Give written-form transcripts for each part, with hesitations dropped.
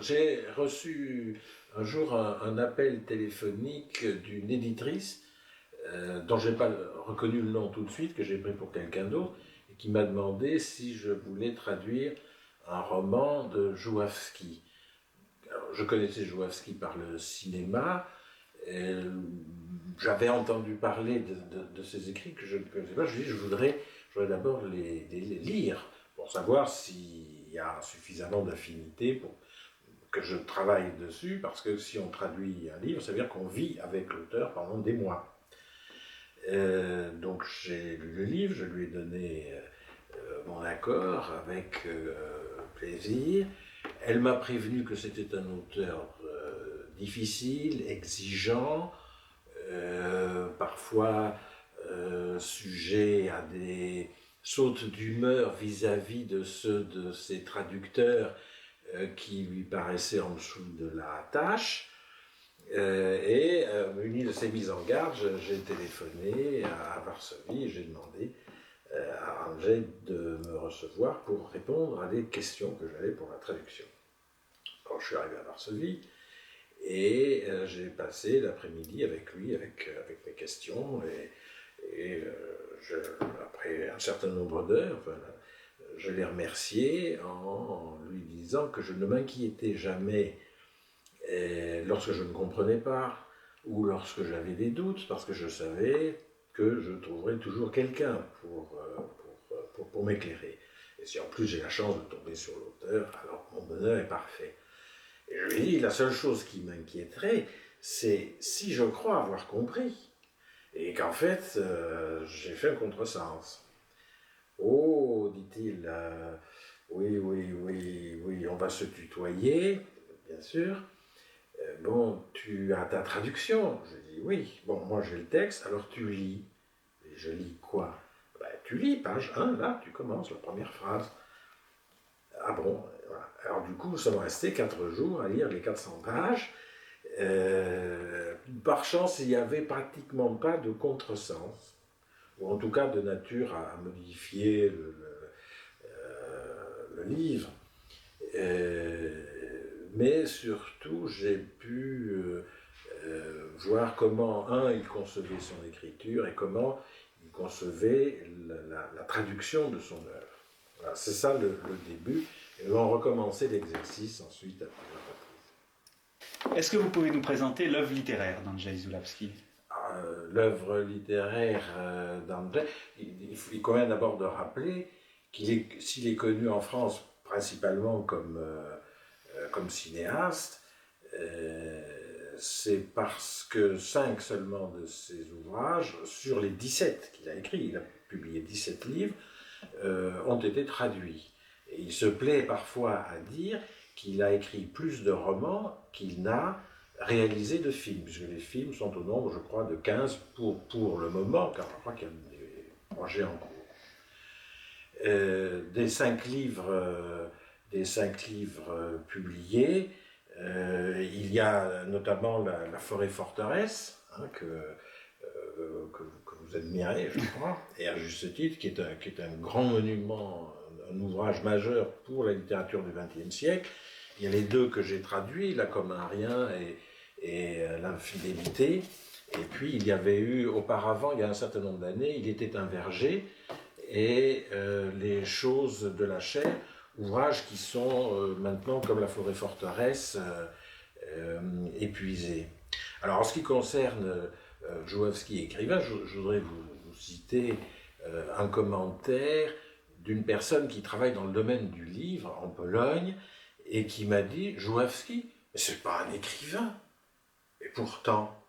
J'ai reçu un jour un appel téléphonique d'une éditrice dont je n'ai pas reconnu le nom tout de suite, que j'ai pris pour quelqu'un d'autre, et qui m'a demandé si je voulais traduire un roman de Jouavsky. Alors, je connaissais Jouavsky par le cinéma, j'avais entendu parler de ses écrits que je ne connaissais pas. Je lui ai dit, je voudrais d'abord les lire pour savoir s'il y a suffisamment d'affinité pour que je travaille dessus, parce que si on traduit un livre, ça veut dire qu'on vit avec l'auteur pendant des mois. Donc j'ai lu le livre, je lui ai donné mon accord avec plaisir. Elle m'a prévenu que c'était un auteur difficile, exigeant, parfois sujet à des sautes d'humeur vis-à-vis de ceux de ses traducteurs qui lui paraissaient en dessous de la tâche. Muni de ces mises en garde, j'ai téléphoné à Varsovie et j'ai demandé à Andrzej de me recevoir pour répondre à des questions que j'avais pour la traduction. Alors je suis arrivé à Varsovie et j'ai passé l'après-midi avec lui, avec mes questions, après un certain nombre d'heures, je l'ai remercié en lui disant que je ne m'inquiétais jamais lorsque je ne comprenais pas ou lorsque j'avais des doutes, parce que je savais que je trouverais toujours quelqu'un pour m'éclairer. Et si en plus j'ai la chance de tomber sur l'auteur, alors mon bonheur est parfait. Et je lui ai dit, la seule chose qui m'inquiéterait, c'est si je crois avoir compris, et qu'en fait, j'ai fait un contresens. Oh, dit-il, oui, on va se tutoyer, bien sûr. Bon, tu as ta traduction? Je dis oui. Bon, moi j'ai le texte, alors tu lis. Et je lis quoi? Ben, tu lis, page 1, là, tu commences la première phrase. Ah bon, voilà. Alors du coup, ça me restait 4 jours à lire les 400 pages. Par chance, il n'y avait pratiquement pas de contresens, ou en tout cas de nature à modifier le livre. Mais surtout, j'ai pu voir comment, il concevait son écriture et comment il concevait la traduction de son œuvre. Voilà, c'est ça le début. Et on recommençait l'exercice ensuite à plusieurs reprises. Est-ce que vous pouvez nous présenter l'œuvre littéraire d'Andrzej Żuławski? L'œuvre littéraire d'Andrzej, il convient d'abord de rappeler s'il est connu en France principalement comme cinéaste, c'est parce que 5 seulement de ses ouvrages, sur les 17 qu'il a écrits, il a publié 17 livres, ont été traduits. Et il se plaît parfois à dire qu'il a écrit plus de romans qu'il n'a réalisé de films, puisque les films sont au nombre, je crois, de 15 pour le moment, car je crois qu'il y a des projets en cours. Des 5 livres publiés, il y a notamment la forêt forteresse, que vous admirez, je crois, et à juste titre, qui est un grand monument, un ouvrage majeur pour la littérature du XXe siècle. Il y a les 2 que j'ai traduits, La comme un rien et L'infidélité. Et puis il y avait eu auparavant, il y a un certain nombre d'années, Il était un verger et Les choses de la chair, ouvrages qui sont maintenant, comme La forêt forteresse, épuisés. Alors en ce qui concerne Żuławski écrivain, je voudrais vous citer un commentaire d'une personne qui travaille dans le domaine du livre en Pologne et qui m'a dit « Żuławski, mais c'est pas un écrivain, et pourtant,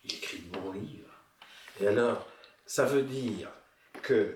il écrit de bons livres. » Et alors, ça veut dire que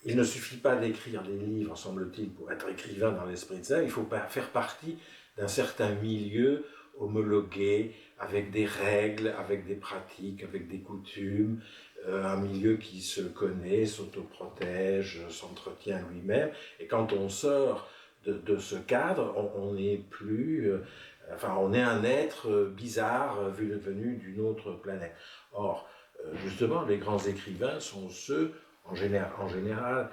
il ne suffit pas d'écrire des livres, semble-t-il, pour être écrivain dans l'esprit de ça, il faut faire partie d'un certain milieu homologué, avec des règles, avec des pratiques, avec des coutumes, un milieu qui se connaît, s'autoprotège, s'entretient lui-même, et quand on sort de ce cadre, on n'est plus, on est un être bizarre venu d'une autre planète. Or, justement, les grands écrivains sont ceux en général,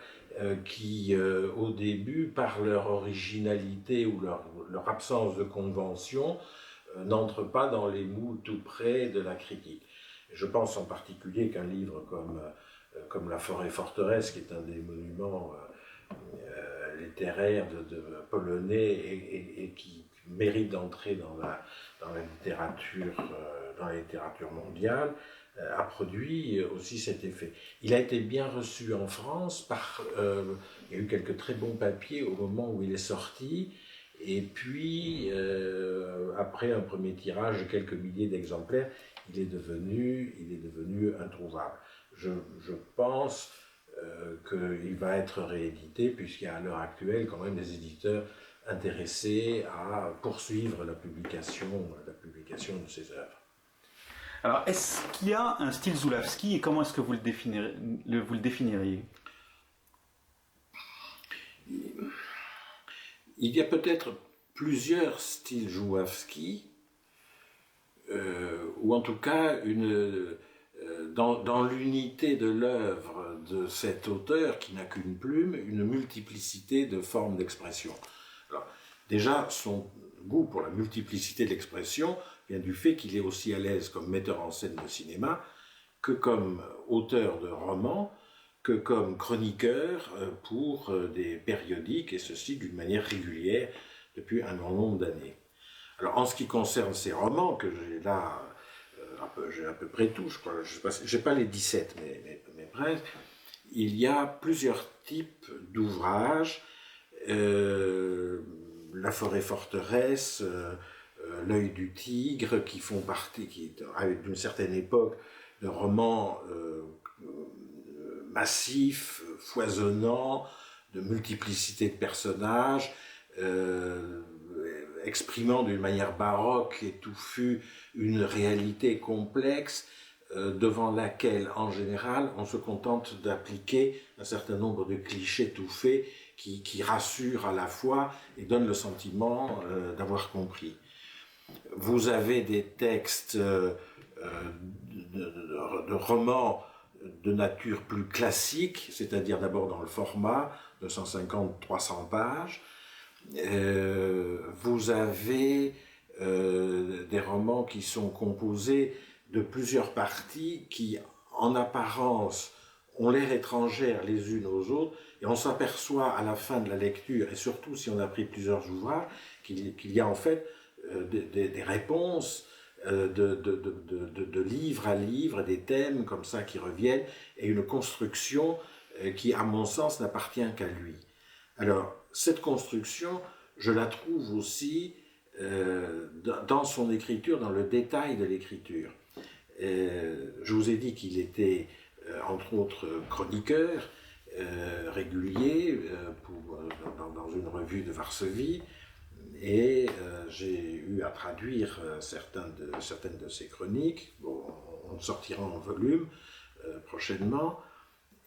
qui, au début, par leur originalité ou leur absence de convention, n'entrent pas dans les moules tout près de la critique. Je pense en particulier qu'un livre comme La forêt forteresse, qui est un des monuments littéraires de polonais et qui mérite d'entrer dans la littérature mondiale, a produit aussi cet effet. Il a été bien reçu en France, il y a eu quelques très bons papiers au moment où il est sorti, et puis après un premier tirage de quelques milliers d'exemplaires, il est devenu introuvable. Je pense qu'il va être réédité, puisqu'il y a à l'heure actuelle quand même des éditeurs intéressés à poursuivre la publication de ses œuvres. Alors, est-ce qu'il y a un style Zulawski et comment est-ce que vous le définiriez? Il y a peut-être plusieurs styles Zulawski, ou en tout cas dans l'unité de l'œuvre de cet auteur qui n'a qu'une plume, une multiplicité de formes d'expression. Alors, déjà, son goût pour la multiplicité de l'expression vient du fait qu'il est aussi à l'aise comme metteur en scène de cinéma que comme auteur de romans, que comme chroniqueur pour des périodiques, et ceci d'une manière régulière depuis un grand nombre d'années. Alors, en ce qui concerne ces romans, que j'ai là, j'ai à peu près tout, je crois, je n'ai pas les 17, mais presque, il y a plusieurs types d'ouvrages, La forêt forteresse, L'œil du tigre, qui font partie, d'une certaine époque, de romans massifs, foisonnants, de multiplicité de personnages, exprimant d'une manière baroque et touffue une réalité complexe devant laquelle, en général, on se contente d'appliquer un certain nombre de clichés tout faits qui rassurent à la fois et donnent le sentiment d'avoir compris. Vous avez des textes de romans de nature plus classique, c'est-à-dire d'abord dans le format, 250-300 pages. Vous avez des romans qui sont composés de plusieurs parties qui, en apparence, ont l'air étrangères les unes aux autres, et on s'aperçoit à la fin de la lecture, et surtout si on a pris plusieurs ouvrages, qu'il y a en fait des réponses de livre à livre, des thèmes comme ça qui reviennent, et une construction qui, à mon sens, n'appartient qu'à lui. Alors, cette construction, je la trouve aussi dans son écriture, dans le détail de l'écriture. Je vous ai dit qu'il était, entre autres, chroniqueur régulier dans une revue de Varsovie, et j'ai eu à traduire certaines de ses chroniques. Bon, on sortira en volume prochainement.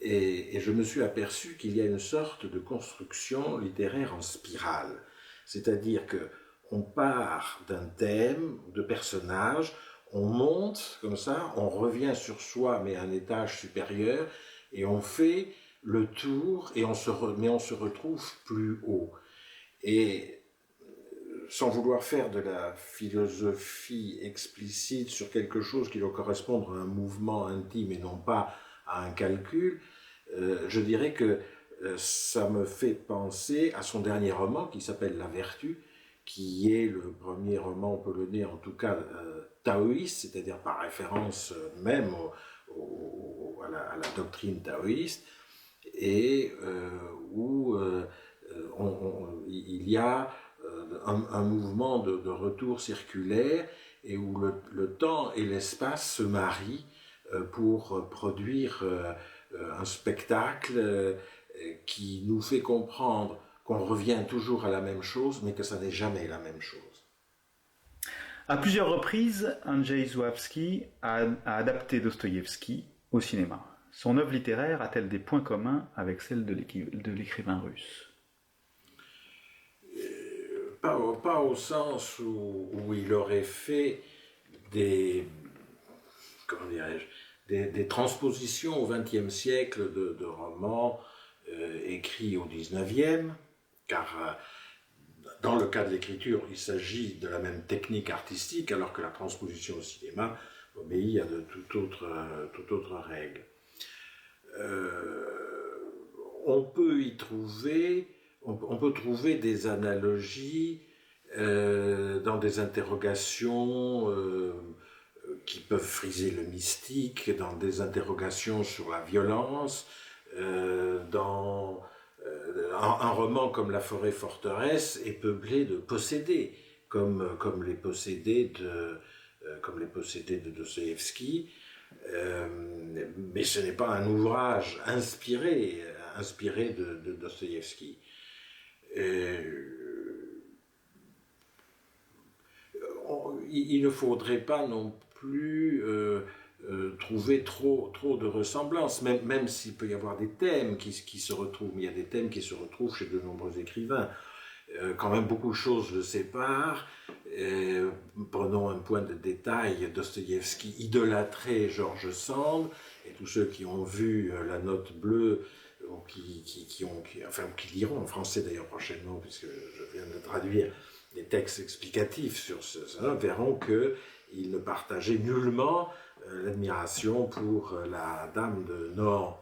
Et je me suis aperçu qu'il y a une sorte de construction littéraire en spirale. C'est-à-dire qu'on part d'un thème, de personnages, on monte comme ça, on revient sur soi, mais à un étage supérieur, et on fait le tour, mais on se retrouve plus haut. Et sans vouloir faire de la philosophie explicite sur quelque chose qui doit correspondre à un mouvement intime et non pas à un calcul, je dirais que ça me fait penser à son dernier roman qui s'appelle La Vertu, qui est le premier roman polonais, en tout cas taoïste, c'est-à-dire par référence même à la doctrine taoïste, et où il y a un mouvement de retour circulaire, et où le temps et l'espace se marient pour produire un spectacle qui nous fait comprendre qu'on revient toujours à la même chose, mais que ça n'est jamais la même chose. À plusieurs reprises, Andrzej Zulawski a adapté Dostoïevski au cinéma. Son œuvre littéraire a-t-elle des points communs avec celle de l'écrivain russe? Pas au sens où il aurait fait des des transpositions au XXe siècle de romans écrits au XIXe, car dans le cas de l'écriture, il s'agit de la même technique artistique, alors que la transposition au cinéma obéit à de toute autre règle. On peut y trouver, on peut trouver des analogies dans des interrogations qui peuvent friser le mystique, dans des interrogations sur la violence, dans un roman comme La forêt forteresse est peuplé de possédés, comme les possédés de Dostoïevski, mais ce n'est pas un ouvrage inspiré de Dostoïevski. Il ne faudrait pas non plus trouver trop de ressemblances, même s'il peut y avoir des thèmes qui se retrouvent. Il y a des thèmes qui se retrouvent chez de nombreux écrivains. Quand même, beaucoup de choses le séparent. Prenons un point de détail, Dostoïevski idolâtrait George Sand, et tous ceux qui ont vu La Note bleue, ou qui liront en français d'ailleurs prochainement, puisque je viens de traduire des textes explicatifs sur ça, verront qu'il ne partageait nullement l'admiration pour la Dame de Nohant.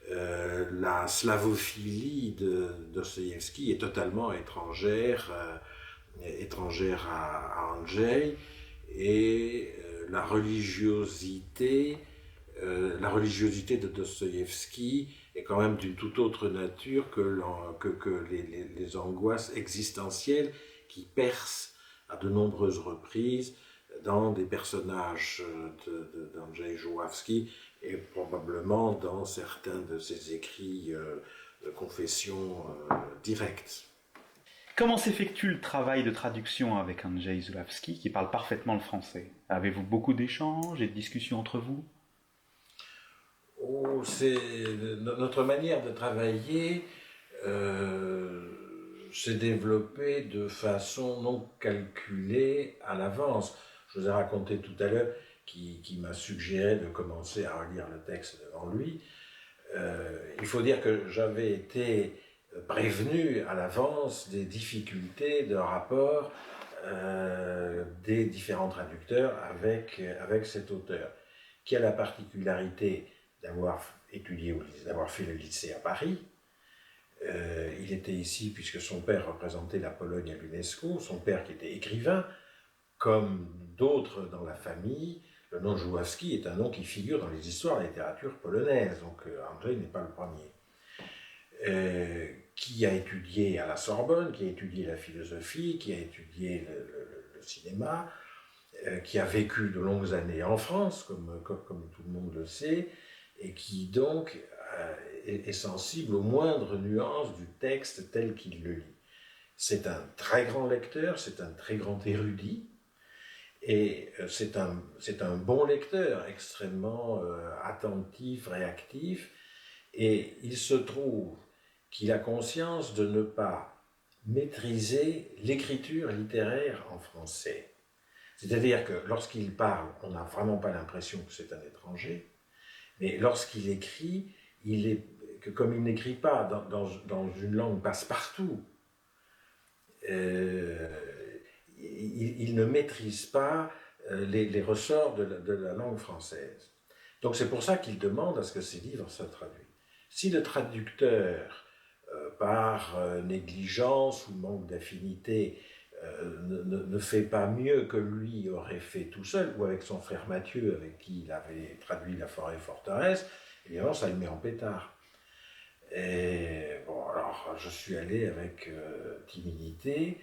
La slavophilie de Dostoïevski est totalement étrangère à Andrzej, et la religiosité de Dostoïevski est quand même d'une toute autre nature que les angoisses existentielles qui percent à de nombreuses reprises dans des personnages d'Andrzej Żuławski, et probablement dans certains de ses écrits de confession directe. Comment s'effectue le travail de traduction avec Andrzej Żuławski, qui parle parfaitement le français? Avez-vous beaucoup d'échanges et de discussions entre vous? Notre manière de travailler s'est développée de façon non calculée à l'avance. Je vous ai raconté tout à l'heure qui m'a suggéré de commencer à relire le texte devant lui. Il faut dire que j'avais été prévenu à l'avance des difficultés de rapport des différents traducteurs avec cet auteur, qui a la particularité d'avoir fait le lycée à Paris. Il était ici puisque son père représentait la Pologne à l'UNESCO, son père qui était écrivain, comme d'autres dans la famille. Le nom Żuławski est un nom qui figure dans les histoires de la littérature polonaise, donc Andrzej n'est pas le premier. Qui a étudié à la Sorbonne, qui a étudié la philosophie, qui a étudié le cinéma, qui a vécu de longues années en France, comme tout le monde le sait, et qui donc est sensible aux moindres nuances du texte tel qu'il le lit. C'est un très grand lecteur, c'est un très grand érudit, et c'est un bon lecteur, extrêmement attentif, réactif, et il se trouve qu'il a conscience de ne pas maîtriser l'écriture littéraire en français. C'est-à-dire que lorsqu'il parle, on n'a vraiment pas l'impression que c'est un étranger, mais lorsqu'il écrit, comme il n'écrit pas dans une langue passe-partout, il ne maîtrise pas les ressorts de la langue française. Donc c'est pour ça qu'il demande à ce que ses livres soient traduits. Si le traducteur, par négligence ou manque d'affinité, ne fait pas mieux que lui aurait fait tout seul, ou avec son frère Mathieu, avec qui il avait traduit La forêt forteresse, évidemment ça le met en pétard. Et bon, alors je suis allé avec timidité,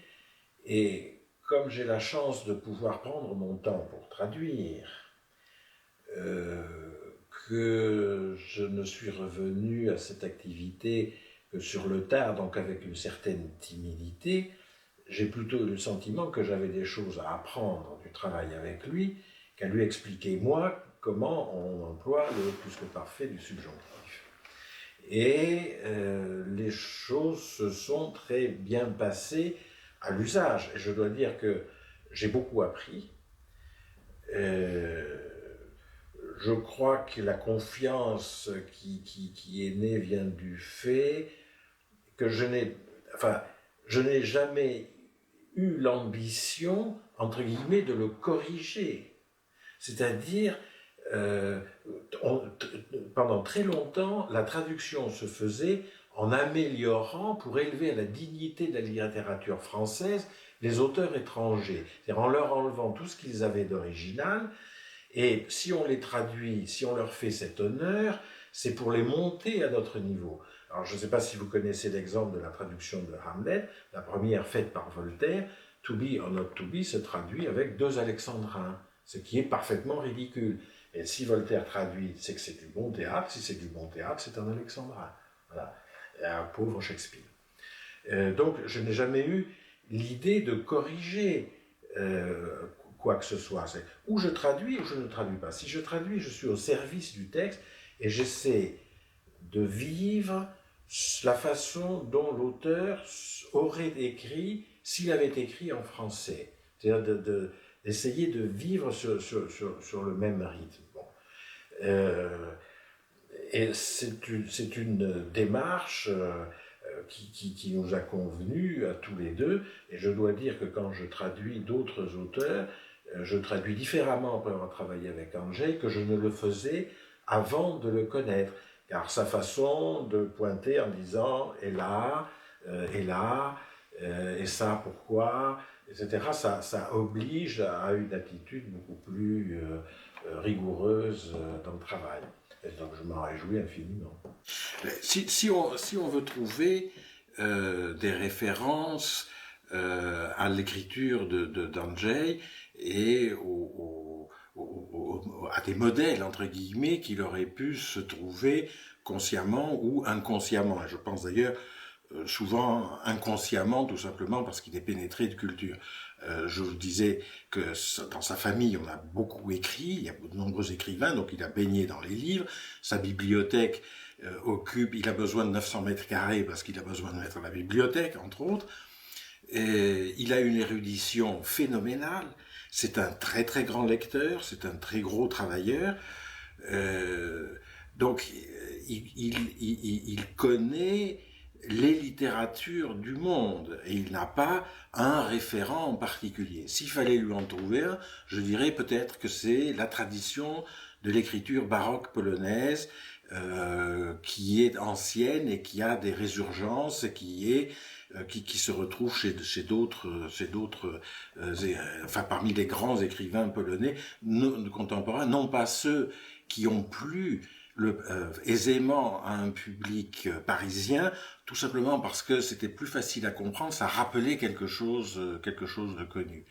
et comme j'ai la chance de pouvoir prendre mon temps pour traduire, que je ne suis revenu à cette activité que sur le tard, donc avec une certaine timidité, j'ai plutôt le sentiment que j'avais des choses à apprendre du travail avec lui, qu'à lui expliquer moi comment on emploie le plus que parfait du subjonctif. Et les choses se sont très bien passées à l'usage. Et je dois dire que j'ai beaucoup appris. je crois que la confiance qui est née vient du fait que je n'ai jamais eu l'ambition, entre guillemets, de le corriger. C'est-à-dire, pendant très longtemps, la traduction se faisait en améliorant, pour élever à la dignité de la littérature française, les auteurs étrangers. C'est-à-dire en leur enlevant tout ce qu'ils avaient d'original, et si on les traduit, si on leur fait cet honneur, c'est pour les monter à notre niveau. Alors je ne sais pas si vous connaissez l'exemple de la traduction de Hamlet, la première faite par Voltaire, To be or not to be se traduit avec 2 alexandrins, ce qui est parfaitement ridicule. Et si Voltaire traduit, c'est que c'est du bon théâtre, si c'est du bon théâtre, c'est un alexandrin. Voilà, un pauvre Shakespeare. Donc je n'ai jamais eu l'idée de corriger quoi que ce soit. C'est ou je traduis ou je ne traduis pas. Si je traduis, je suis au service du texte et j'essaie de vivre la façon dont l'auteur aurait écrit s'il avait écrit en français. C'est-à-dire d'essayer de vivre sur le même rythme. Bon. Et c'est une démarche qui nous a convenu à tous les deux, et je dois dire que quand je traduis d'autres auteurs, je traduis différemment après avoir travaillé avec Andrzej que je ne le faisais avant de le connaître, car sa façon de pointer en disant « et là, et ça pourquoi ?» etc., ça oblige à une attitude beaucoup plus rigoureuse dans le travail. Et donc je m'en réjouis infiniment. Si on veut trouver des références à l'écriture d'Andrzej et à des modèles, entre guillemets, qu'il aurait pu se trouver consciemment ou inconsciemment. Et je pense d'ailleurs souvent inconsciemment, tout simplement parce qu'il est pénétré de culture. Je vous disais que dans sa famille, on a beaucoup écrit, il y a de nombreux écrivains, donc il a baigné dans les livres. Sa bibliothèque occupe, il a besoin de 900 mètres carrés parce qu'il a besoin de mettre la bibliothèque, entre autres. Et il a une érudition phénoménale. C'est un très très grand lecteur, c'est un très gros travailleur. Donc il connaît les littératures du monde et il n'a pas un référent en particulier. S'il fallait lui en trouver un, je dirais peut-être que c'est la tradition de l'écriture baroque polonaise qui est ancienne et qui a des résurgences et qui se retrouve chez d'autres, enfin parmi les grands écrivains polonais contemporains, non pas ceux qui ont plu aisément à un public parisien, tout simplement parce que c'était plus facile à comprendre, ça rappelait quelque chose de connu.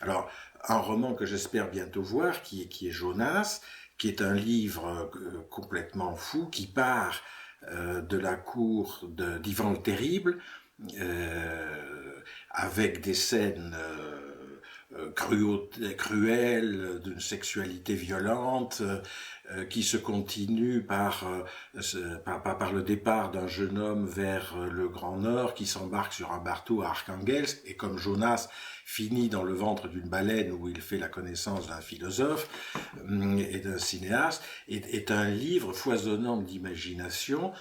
Alors, un roman que j'espère bientôt voir, qui est Jonas, qui est un livre complètement fou, qui part de la cour d'Ivan le Terrible, avec des scènes cruelles, d'une sexualité violente, qui se continue par le départ d'un jeune homme vers le Grand Nord, qui s'embarque sur un bateau à Arkhangelsk, et comme Jonas finit dans le ventre d'une baleine où il fait la connaissance d'un philosophe et d'un cinéaste, est un livre foisonnant d'imagination.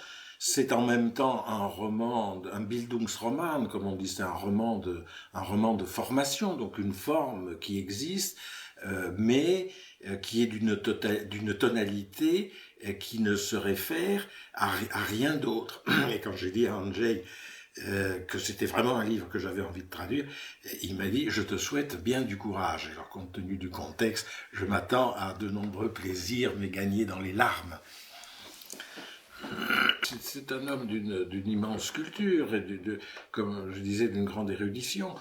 C'est en même temps un roman, un Bildungsroman, comme on dit, c'est un roman de formation, donc une forme qui existe, mais qui est d'une tonalité qui ne se réfère à rien d'autre. Et quand j'ai dit à Andrzej que c'était vraiment un livre que j'avais envie de traduire, il m'a dit « Je te souhaite bien du courage ». Alors, compte tenu du contexte, je m'attends à de nombreux plaisirs, mais gagnés dans les larmes. C'est un homme d'une immense culture et comme je disais, d'une grande érudition.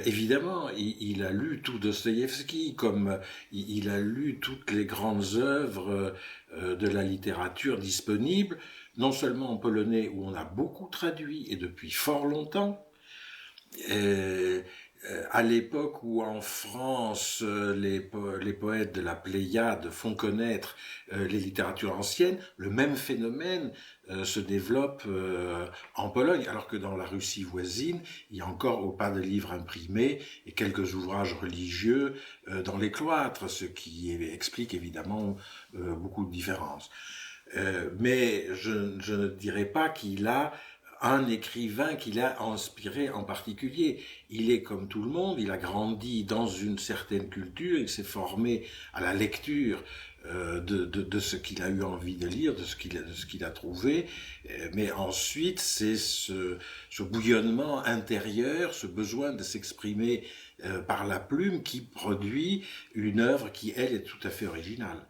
Évidemment, il a lu tout Dostoïevski, comme il a lu toutes les grandes œuvres de la littérature disponible, non seulement en polonais où on a beaucoup traduit et depuis fort longtemps, À l'époque où en France les poètes de la Pléiade font connaître les littératures anciennes, le même phénomène se développe en Pologne, alors que dans la Russie voisine, il y a encore pas de livres imprimés et quelques ouvrages religieux dans les cloîtres, ce qui explique évidemment beaucoup de différences. Mais je ne dirais pas qu'il a un écrivain qui l'a inspiré en particulier. Il est comme tout le monde, il a grandi dans une certaine culture, il s'est formé à la lecture de ce qu'il a eu envie de lire, de ce qu'il a trouvé, mais ensuite c'est ce bouillonnement intérieur, ce besoin de s'exprimer par la plume qui produit une œuvre qui, elle, est tout à fait originale.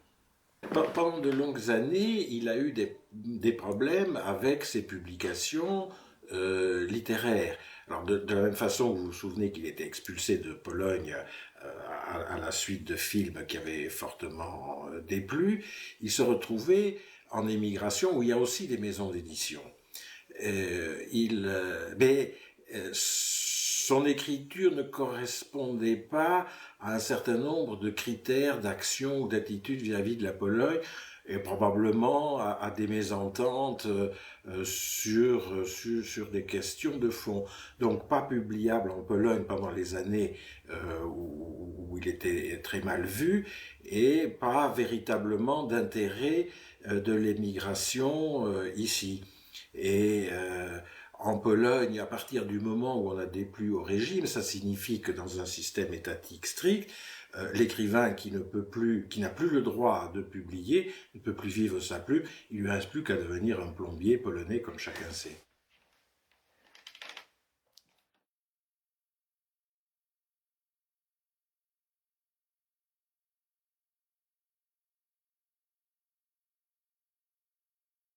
Pendant de longues années, il a eu des problèmes avec ses publications littéraires. Alors de la même façon que vous vous souvenez qu'il était expulsé de Pologne à la suite de films qui avaient fortement déplu, il se retrouvait en émigration où il y a aussi des maisons d'édition. Mais son écriture ne correspondait pas à un certain nombre de critères d'action ou d'attitude vis-à-vis de la Pologne, et probablement à des mésententes sur des questions de fond. Donc pas publiable en Pologne pendant les années où il était très mal vu, et pas véritablement d'intérêt de l'émigration ici. Et en Pologne, à partir du moment où on a déplu au régime, ça signifie que dans un système étatique strict, l'écrivain qui n'a plus le droit de publier, ne peut plus vivre sa plume, il lui reste plus qu'à devenir un plombier polonais comme chacun sait.